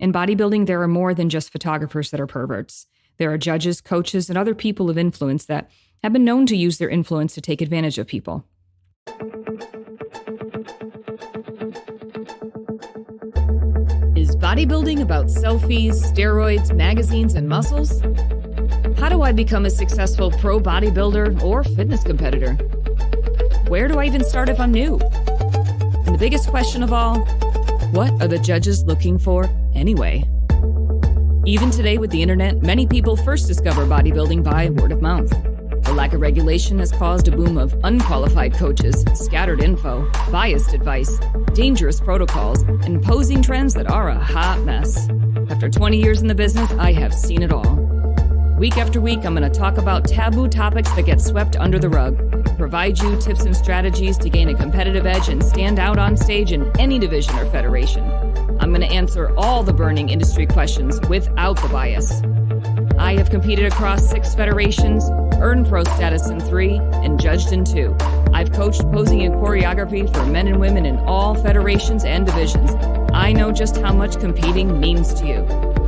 In bodybuilding, there are more than just photographers that are perverts. There are judges, coaches, and other people of influence that have been known to use their influence to take advantage of people. Is bodybuilding about selfies, steroids, magazines, and muscles? How do I become a successful pro bodybuilder or fitness competitor? Where do I even start if I'm new? And the biggest question of all, what are the judges looking for anyway? Even today with the internet, many people first discover bodybuilding by word of mouth. The lack of regulation has caused a boom of unqualified coaches, scattered info, biased advice, dangerous protocols, and imposing trends that are a hot mess. After 20 years in the business, I have seen it all. Week after week, I'm going to talk about taboo topics that get swept under the rug, provide you tips and strategies to gain a competitive edge and stand out on stage in any division or federation. I'm going to answer all the burning industry questions without the bias. I have competed across 6 federations, earned pro status in 3, and judged in 2. I've coached posing and choreography for men and women in all federations and divisions. I know just how much competing means to you.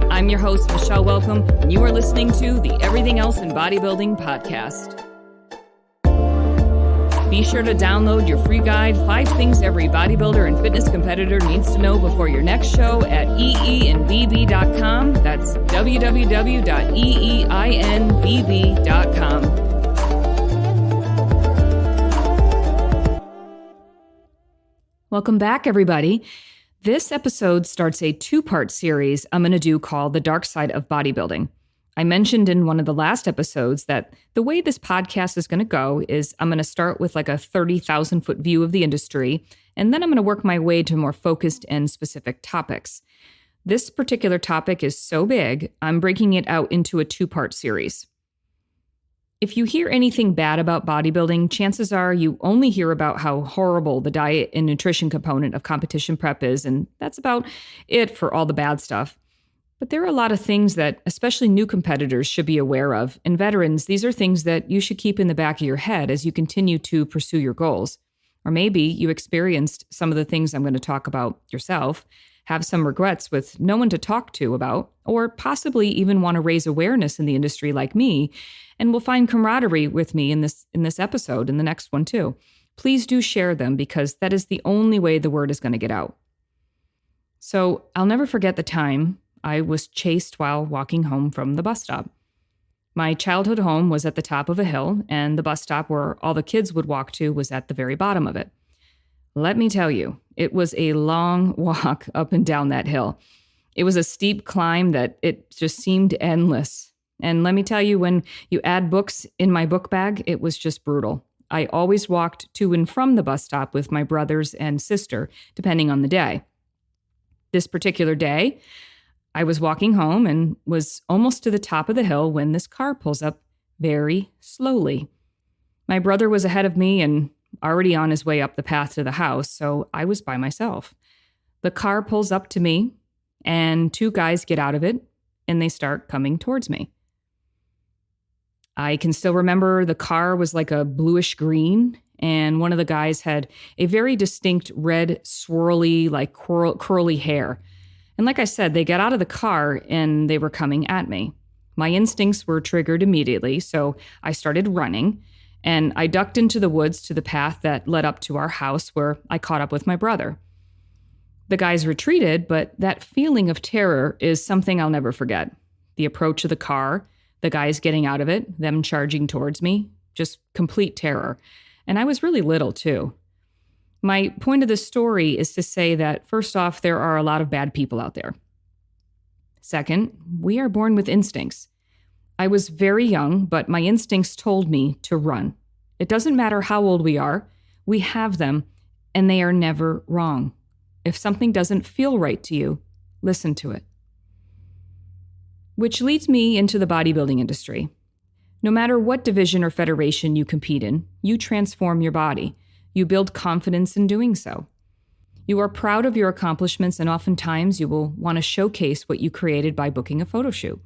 I'm your host, Michelle Welcome, and you are listening to the Everything Else in Bodybuilding podcast. Be sure to download your free guide, 5 Things Every Bodybuilder and Fitness Competitor Needs to Know Before Your Next Show at eeinbb.com. That's www.eeinbb.com. Welcome back, everybody. This episode starts a 2-part series I'm going to do called The Dark Side of Bodybuilding. I mentioned in one of the last episodes that the way this podcast is going to go is I'm going to start with like a 30,000-foot view of the industry, and then I'm going to work my way to more focused and specific topics. This particular topic is so big, I'm breaking it out into a 2-part series. If you hear anything bad about bodybuilding, chances are you only hear about how horrible the diet and nutrition component of competition prep is, and that's about it for all the bad stuff. But there are a lot of things that especially new competitors should be aware of, and veterans, these are things that you should keep in the back of your head as you continue to pursue your goals. Or maybe you experienced some of the things I'm going to talk about yourself, have some regrets with no one to talk to about, or possibly even want to raise awareness in the industry like me, and will find camaraderie with me in this episode, and the next one too. Please do share them because that is the only way the word is going to get out. So I'll never forget the time I was chased while walking home from the bus stop. My childhood home was at the top of a hill, and the bus stop where all the kids would walk to was at the very bottom of it. Let me tell you, it was a long walk up and down that hill. It was a steep climb that it just seemed endless. And let me tell you, when you add books in my book bag, it was just brutal. I always walked to and from the bus stop with my brothers and sister, depending on the day. This particular day, I was walking home and was almost to the top of the hill when this car pulls up very slowly. My brother was ahead of me and already on his way up the path to the house, so I was by myself. The car pulls up to me, and 2 guys get out of it, and they start coming towards me. I can still remember the car was like a bluish green, and one of the guys had a very distinct red, swirly, like curly hair. And like I said, they got out of the car and they were coming at me. My instincts were triggered immediately, so I started running, and I ducked into the woods to the path that led up to our house where I caught up with my brother. The guys retreated, but that feeling of terror is something I'll never forget. The approach of the car, the guys getting out of it, them charging towards me, just complete terror. And I was really little too. My point of this story is to say that, first off, there are a lot of bad people out there. Second, we are born with instincts. I was very young, but my instincts told me to run. It doesn't matter how old we are, we have them, and they are never wrong. If something doesn't feel right to you, listen to it. Which leads me into the bodybuilding industry. No matter what division or federation you compete in, you transform your body. You build confidence in doing so. You are proud of your accomplishments, and oftentimes you will want to showcase what you created by booking a photo shoot.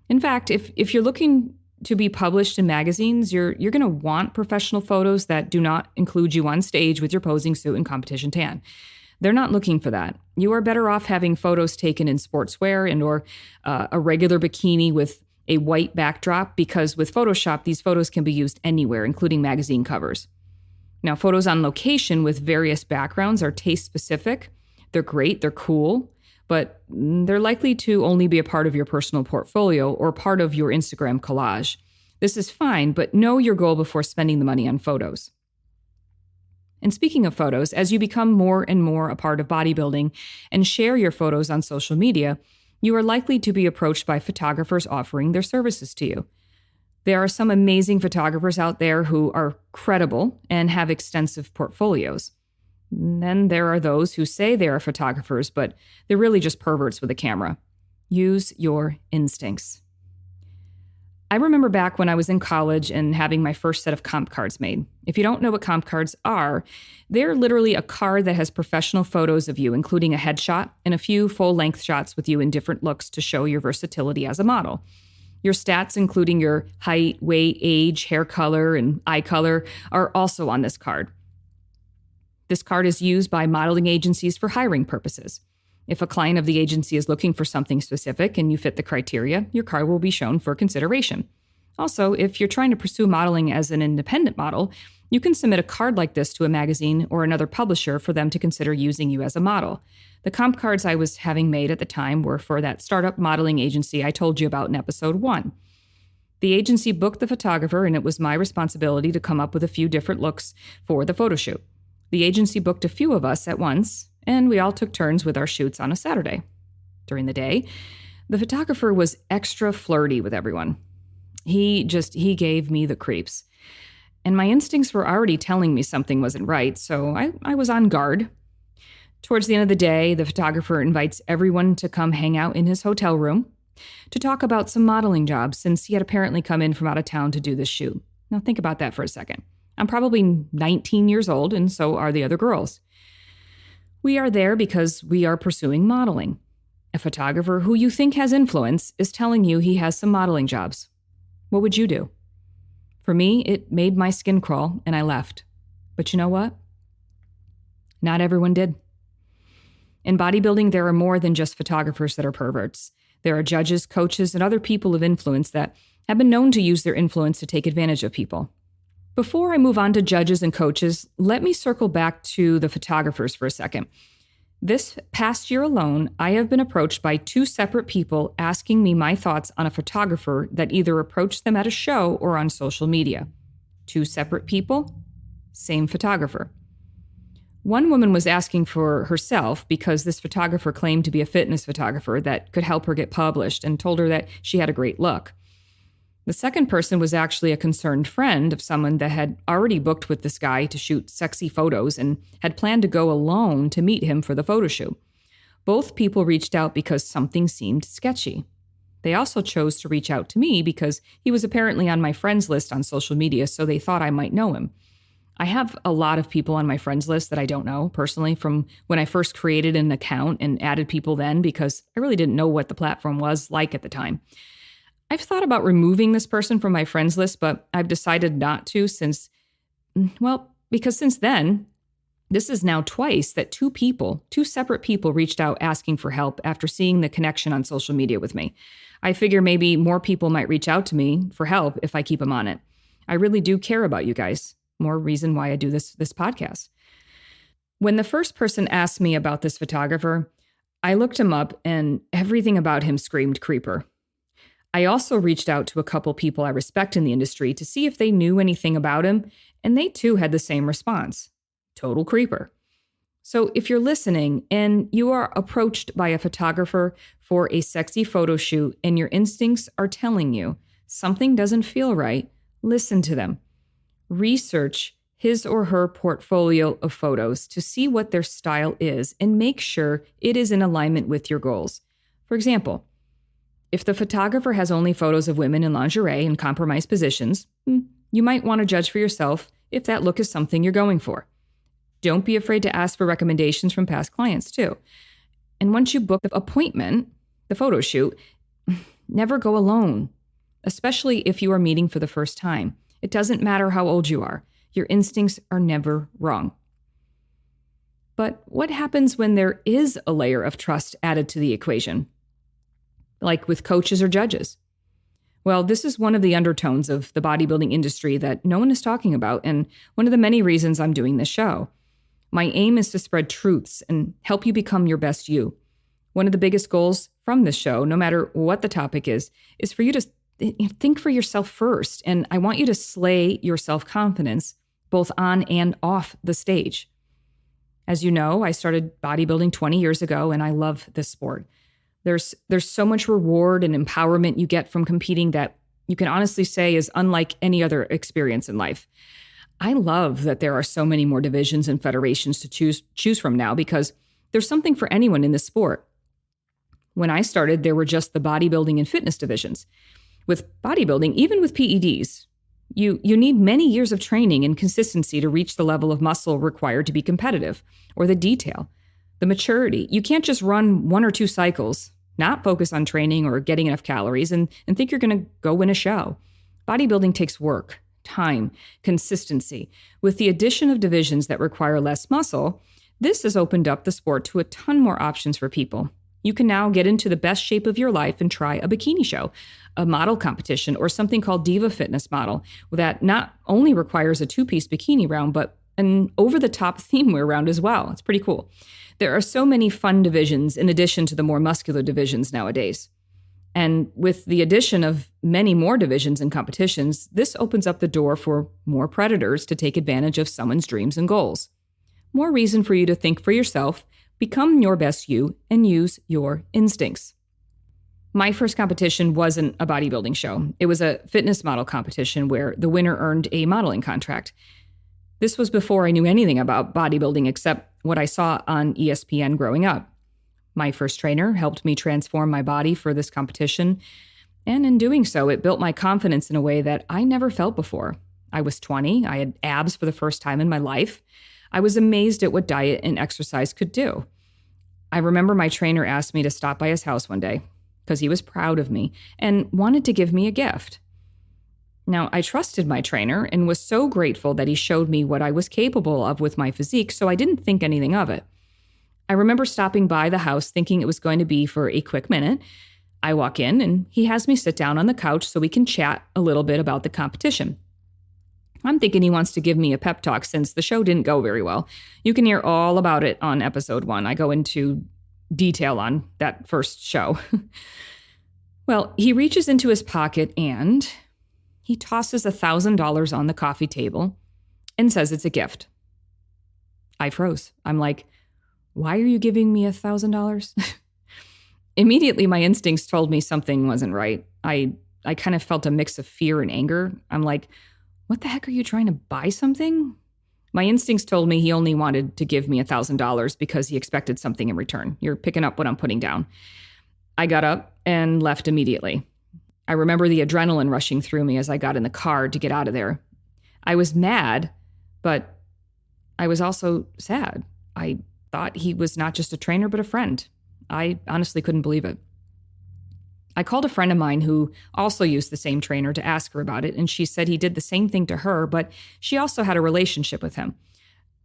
In fact, if you're looking to be published in magazines, you're going to want professional photos that do not include you on stage with your posing suit and competition tan. They're not looking for that. You are better off having photos taken in sportswear and or a regular bikini with a white backdrop, because with Photoshop, these photos can be used anywhere, including magazine covers. Now, photos on location with various backgrounds are taste specific. They're great, they're cool, but they're likely to only be a part of your personal portfolio or part of your Instagram collage. This is fine, but know your goal before spending the money on photos. And speaking of photos, as you become more and more a part of bodybuilding and share your photos on social media, you are likely to be approached by photographers offering their services to you. There are some amazing photographers out there who are credible and have extensive portfolios. And then there are those who say they are photographers, but they're really just perverts with a camera. Use your instincts. I remember back when I was in college and having my first set of comp cards made. If you don't know what comp cards are, they're literally a card that has professional photos of you, including a headshot and a few full-length shots with you in different looks to show your versatility as a model. Your stats, including your height, weight, age, hair color, and eye color, are also on this card. This card is used by modeling agencies for hiring purposes. If a client of the agency is looking for something specific and you fit the criteria, your card will be shown for consideration. Also, if you're trying to pursue modeling as an independent model, you can submit a card like this to a magazine or another publisher for them to consider using you as a model. The comp cards I was having made at the time were for that startup modeling agency I told you about in episode 1. The agency booked the photographer, and it was my responsibility to come up with a few different looks for the photo shoot. The agency booked a few of us at once, and we all took turns with our shoots on a Saturday. During the day, the photographer was extra flirty with everyone. He gave me the creeps. And my instincts were already telling me something wasn't right, so I was on guard. Towards the end of the day, the photographer invites everyone to come hang out in his hotel room to talk about some modeling jobs, since he had apparently come in from out of town to do this shoot. Now think about that for a second. I'm probably 19 years old, and so are the other girls. We are there because we are pursuing modeling. A photographer who you think has influence is telling you he has some modeling jobs. What would you do? For me, it made my skin crawl, and I left. But you know what? Not everyone did. In bodybuilding, there are more than just photographers that are perverts. There are judges, coaches, and other people of influence that have been known to use their influence to take advantage of people. Before I move on to judges and coaches, let me circle back to the photographers for a second. This past year alone, I have been approached by 2 separate people asking me my thoughts on a photographer that either approached them at a show or on social media. 2 separate people, same photographer. One woman was asking for herself because this photographer claimed to be a fitness photographer that could help her get published and told her that she had a great look. The second person was actually a concerned friend of someone that had already booked with this guy to shoot sexy photos and had planned to go alone to meet him for the photo shoot. Both people reached out because something seemed sketchy. They also chose to reach out to me because he was apparently on my friends list on social media, so they thought I might know him. I have a lot of people on my friends list that I don't know personally from when I first created an account and added people then, because I really didn't know what the platform was like at the time. I've thought about removing this person from my friends list, but I've decided not to because since then, this is now twice that 2 separate people reached out asking for help after seeing the connection on social media with me. I figure maybe more people might reach out to me for help if I keep them on it. I really do care about you guys. More reason why I do this podcast. When the first person asked me about this photographer, I looked him up and everything about him screamed creeper. I also reached out to a couple people I respect in the industry to see if they knew anything about him, and they too had the same response. Total creeper. So if you're listening and you are approached by a photographer for a sexy photo shoot and your instincts are telling you something doesn't feel right, listen to them. Research his or her portfolio of photos to see what their style is and make sure it is in alignment with your goals. For example, if the photographer has only photos of women in lingerie and compromised positions, you might want to judge for yourself if that look is something you're going for. Don't be afraid to ask for recommendations from past clients too. And once you book the appointment, the photo shoot, never go alone, especially if you are meeting for the first time. It doesn't matter how old you are. Your instincts are never wrong. But what happens when there is a layer of trust added to the equation, like with coaches or judges? Well, this is one of the undertones of the bodybuilding industry that no one is talking about, and one of the many reasons I'm doing this show. My aim is to spread truths and help you become your best you. One of the biggest goals from this show, no matter what the topic is for you to think for yourself first. And I want you to slay your self-confidence, both on and off the stage. As you know, I started bodybuilding 20 years ago, and I love this sport. There's so much reward and empowerment you get from competing that you can honestly say is unlike any other experience in life. I love that there are so many more divisions and federations to choose from now, because there's something for anyone in this sport. When I started, there were just the bodybuilding and fitness divisions. With bodybuilding, even with PEDs, you need many years of training and consistency to reach the level of muscle required to be competitive, or the detail, the maturity. You can't just run 1 or 2 cycles, not focus on training or getting enough calories, and think you're going to go win a show. Bodybuilding takes work, time, consistency. With the addition of divisions that require less muscle, this has opened up the sport to a ton more options for people. You can now get into the best shape of your life and try a bikini show, a model competition, or something called Diva Fitness Model that not only requires a 2-piece bikini round, but an over-the-top theme wear round as well. It's pretty cool. There are so many fun divisions in addition to the more muscular divisions nowadays. And with the addition of many more divisions and competitions, this opens up the door for more predators to take advantage of someone's dreams and goals. More reason for you to think for yourself, become your best you, and use your instincts. My first competition wasn't a bodybuilding show. It was a fitness model competition where the winner earned a modeling contract. This was before I knew anything about bodybuilding except what I saw on ESPN growing up. My first trainer helped me transform my body for this competition, and in doing so, it built my confidence in a way that I never felt before. I was 20, I had abs for the first time in my life. I was amazed at what diet and exercise could do. I remember my trainer asked me to stop by his house one day because he was proud of me and wanted to give me a gift. Now, I trusted my trainer and was so grateful that he showed me what I was capable of with my physique, so I didn't think anything of it. I remember stopping by the house thinking it was going to be for a quick minute. I walk in and he has me sit down on the couch so we can chat a little bit about the competition. I'm thinking he wants to give me a pep talk since the show didn't go very well. You can hear all about it on episode 1. I go into detail on that first show. Well, he reaches into his pocket and he tosses $1,000 on the coffee table and says it's a gift. I froze. I'm like, why are you giving me $1,000? Immediately, my instincts told me something wasn't right. I kind of felt a mix of fear and anger. I'm like, what the heck, are you trying to buy something? My instincts told me he only wanted to give me $1,000 because he expected something in return. You're picking up what I'm putting down. I got up and left immediately. I remember the adrenaline rushing through me as I got in the car to get out of there. I was mad, but I was also sad. I thought he was not just a trainer, but a friend. I honestly couldn't believe it. I called a friend of mine who also used the same trainer to ask her about it, and she said he did the same thing to her, but she also had a relationship with him.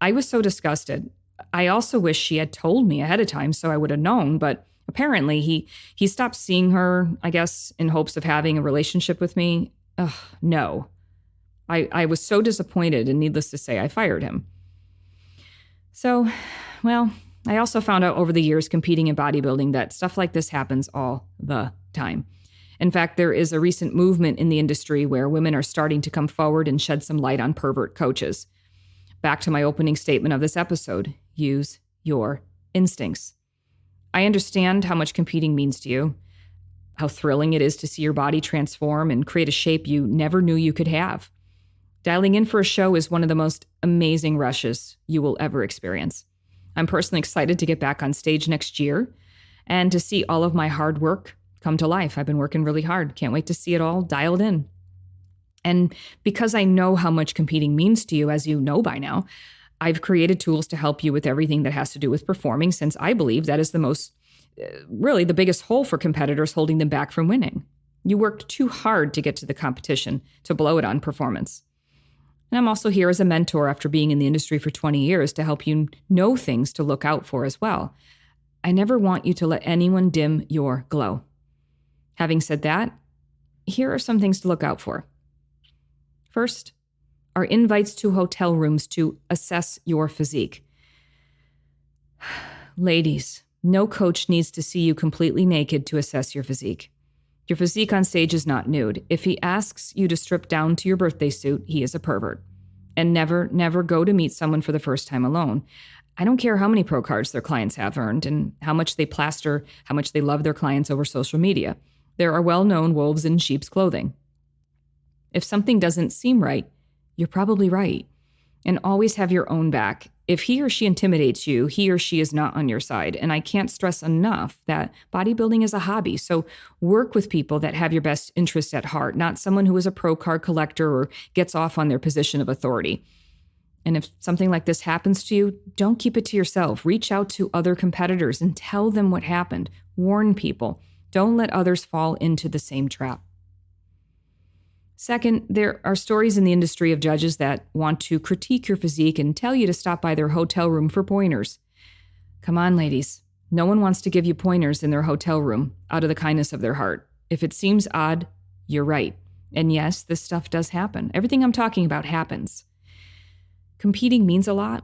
I was so disgusted. I also wish she had told me ahead of time so I would have known, but apparently he stopped seeing her, I guess, in hopes of having a relationship with me. Ugh, no. I was so disappointed, and needless to say, I fired him. So, well, I also found out over the years competing in bodybuilding that stuff like this happens all the time. In fact, there is a recent movement in the industry where women are starting to come forward and shed some light on pervert coaches. Back to my opening statement of this episode, use your instincts. I understand how much competing means to you, how thrilling it is to see your body transform and create a shape you never knew you could have. Dialing in for a show is one of the most amazing rushes you will ever experience. I'm personally excited to get back on stage next year and to see all of my hard work come to life. I've been working really hard. Can't wait to see it all dialed in. And because I know how much competing means to you, as you know by now, I've created tools to help you with everything that has to do with performing, since I believe that is really the biggest hole for competitors holding them back from winning. You worked too hard to get to the competition to blow it on performance. And I'm also here as a mentor after being in the industry for 20 years to help you know things to look out for as well. I never want you to let anyone dim your glow. Having said that, here are some things to look out for. First, are invites to hotel rooms to assess your physique. Ladies, no coach needs to see you completely naked to assess your physique. Your physique on stage is not nude. If he asks you to strip down to your birthday suit, he is a pervert. And never, never go to meet someone for the first time alone. I don't care how many pro cards their clients have earned and how much they plaster, how much they love their clients over social media. There are well-known wolves in sheep's clothing. If something doesn't seem right, you're probably right. And always have your own back. If he or she intimidates you, he or she is not on your side. And I can't stress enough that bodybuilding is a hobby. So work with people that have your best interests at heart, not someone who is a pro card collector or gets off on their position of authority. And if something like this happens to you, don't keep it to yourself. Reach out to other competitors and tell them what happened. Warn people. Don't let others fall into the same trap. Second, there are stories in the industry of judges that want to critique your physique and tell you to stop by their hotel room for pointers. Come on, ladies. No one wants to give you pointers in their hotel room out of the kindness of their heart. If it seems odd, you're right. And yes, this stuff does happen. Everything I'm talking about happens. Competing means a lot.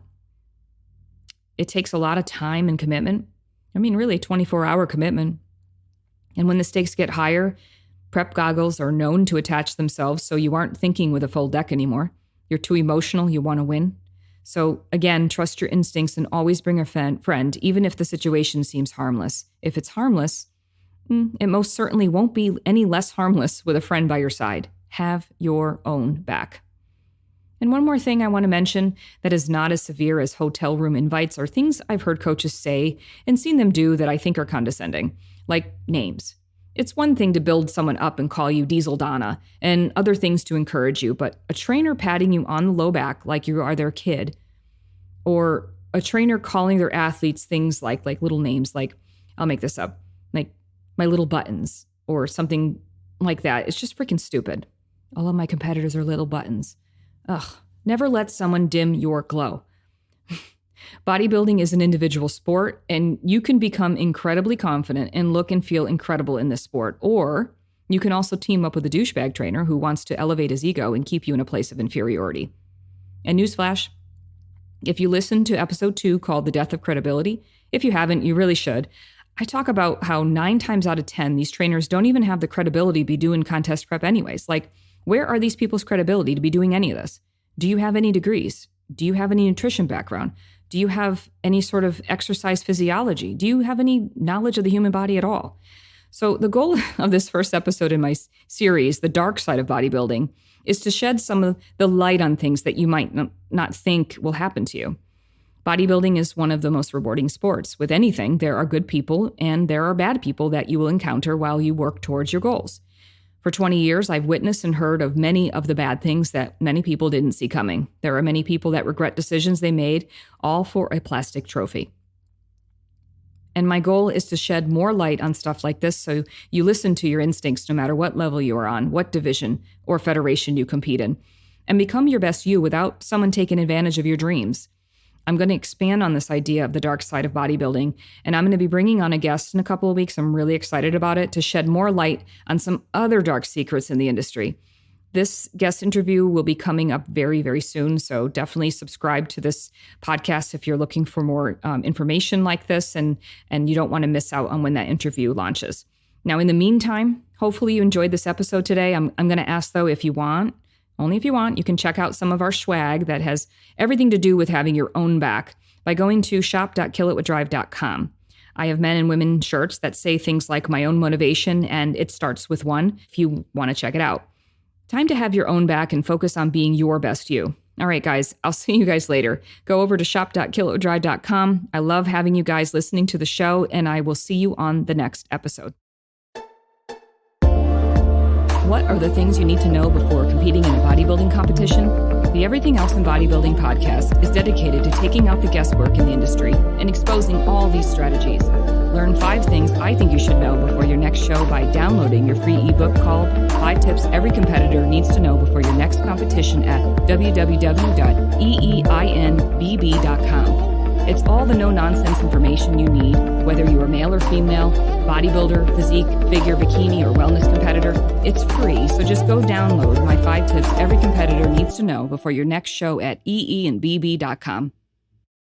It takes a lot of time and commitment. I mean, really, 24-hour commitment. And when the stakes get higher, prep goggles are known to attach themselves so you aren't thinking with a full deck anymore. You're too emotional, you want to win. So again, trust your instincts and always bring a friend, even if the situation seems harmless. If it's harmless, it most certainly won't be any less harmless with a friend by your side. Have your own back. And one more thing I want to mention that is not as severe as hotel room invites are things I've heard coaches say and seen them do that I think are condescending, like names. It's one thing to build someone up and call you Diesel Donna and other things to encourage you, but a trainer patting you on the low back like you are their kid, or a trainer calling their athletes things like little names, like, I'll make this up, like my little buttons or something like that. It's just freaking stupid. All of my competitors are little buttons. Ugh, never let someone dim your glow. Bodybuilding is an individual sport, and you can become incredibly confident and look and feel incredible in this sport. Or you can also team up with a douchebag trainer who wants to elevate his ego and keep you in a place of inferiority. And newsflash, if you listened to episode 2 called The Death of Credibility, if you haven't, you really should. I talk about how 9 times out of 10, these trainers don't even have the credibility to be doing contest prep anyways. Like, where are these people's credibility to be doing any of this? Do you have any degrees? Do you have any nutrition background? Do you have any sort of exercise physiology? Do you have any knowledge of the human body at all? So the goal of this first episode in my series, The Dark Side of Bodybuilding, is to shed some of the light on things that you might not think will happen to you. Bodybuilding is one of the most rewarding sports. With anything, there are good people and there are bad people that you will encounter while you work towards your goals. For 20 years, I've witnessed and heard of many of the bad things that many people didn't see coming. There are many people that regret decisions they made, all for a plastic trophy. And my goal is to shed more light on stuff like this so you listen to your instincts no matter what level you are on, what division or federation you compete in, and become your best you without someone taking advantage of your dreams. I'm going to expand on this idea of the dark side of bodybuilding, and I'm going to be bringing on a guest in a couple of weeks. I'm really excited about it, to shed more light on some other dark secrets in the industry. This guest interview will be coming up very, very soon, so definitely subscribe to this podcast if you're looking for more information like this, and you don't want to miss out on when that interview launches. Now, in the meantime, hopefully you enjoyed this episode today. I'm going to ask, though, if you want, only if you want, you can check out some of our swag that has everything to do with having your own back by going to shop.killitwithdrive.com. I have men and women shirts that say things like my own motivation and it starts with one if you want to check it out. Time to have your own back and focus on being your best you. All right, guys, I'll see you guys later. Go over to shop.killitwithdrive.com. I love having you guys listening to the show, and I will see you on the next episode. What are the things you need to know before competing in a bodybuilding competition? The Everything Else in Bodybuilding podcast is dedicated to taking out the guesswork in the industry and exposing all these strategies. Learn 5 things I think you should know before your next show by downloading your free ebook called 5 Tips Every Competitor Needs to Know Before Your Next Competition at www.eeinbb.com. It's all the no-nonsense information you need, whether you are male or female, bodybuilder, physique, figure, bikini, or wellness competitor. It's free, so just go download my 5 tips every competitor needs to know before your next show at eeinbb.com.